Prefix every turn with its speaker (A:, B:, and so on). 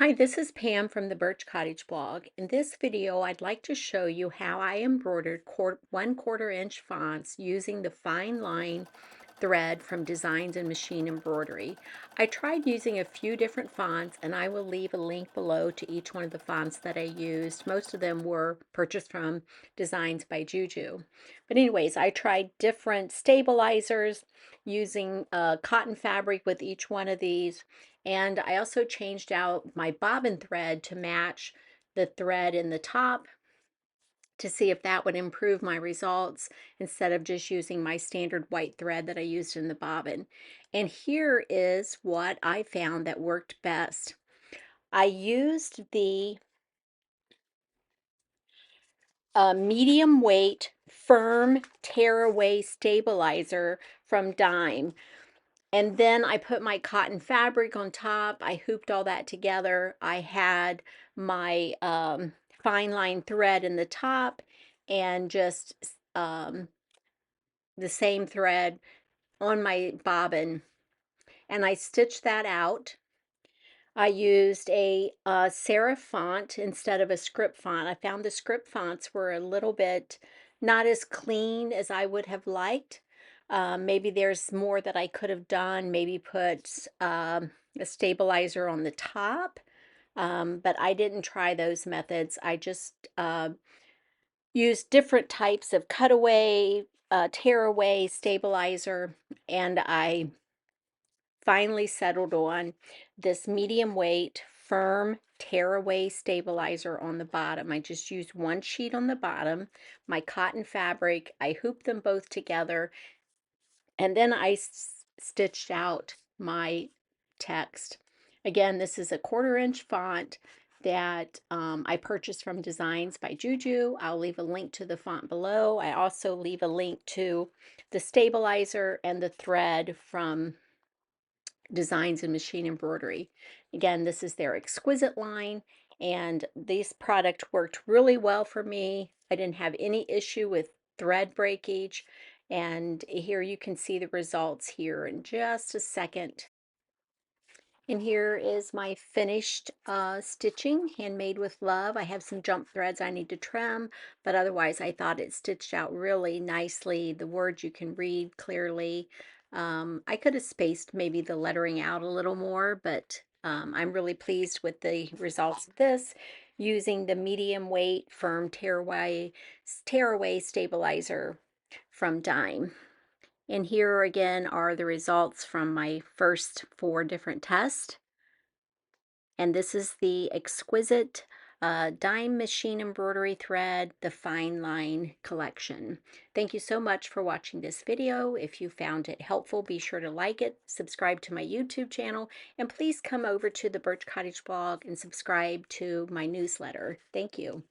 A: Hi, this is Pam from the Birch Cottage blog. In this video, I'd like to show you how I embroidered 1/4 inch fonts using the fine line thread from Designs and Machine Embroidery. I tried using a few different fonts, and I will leave a link below to each one of the fonts that I used. Most of them were purchased from Designs by Juju. But anyways, I tried different stabilizers using cotton fabric with each one of these. And I also changed out my bobbin thread to match the thread in the top to see if that would improve my results instead of just using my standard white thread that I used in the bobbin. And here is what I found that worked best. I used the medium weight firm tearaway stabilizer from Dime. And then I put my cotton fabric on top. I hooped all that together. I had my fine line thread in the top and just the same thread on my bobbin. And I stitched that out. I used a serif font instead of a script font. I found the script fonts were a little bit not as clean as I would have liked. Maybe there's more that I could have done, maybe put a stabilizer on the top, but I didn't try those methods. I just used different types of cutaway, tearaway stabilizer, and I finally settled on this medium weight, firm tearaway stabilizer on the bottom. I just used one sheet on the bottom, my cotton fabric. I hooped them both together, and then I stitched out my text. Again, this is a 1/4 inch font that I purchased from Designs by Juju. I'll leave a link to the font below. I also leave a link to the stabilizer and the thread from Designs and Machine Embroidery. Again, this is their exquisite line, and this product worked really well for me. I didn't have any issue with thread breakage, and here you can see the results here in just a second. And here is my finished stitching, handmade with love. I have some jump threads I need to trim, but otherwise I thought it stitched out really nicely. The words you can read clearly. I could have spaced maybe the lettering out a little more, but I'm really pleased with the results of this using the medium weight firm tearaway stabilizer from Dime. And here again are the results from my first 4 different tests. And this is the exquisite Dime Machine Embroidery thread, the Fine Line collection. Thank you so much for watching this video. If you found it helpful, be sure to like it, subscribe to my YouTube channel, and please come over to the Birch Cottage blog and subscribe to my newsletter. Thank you.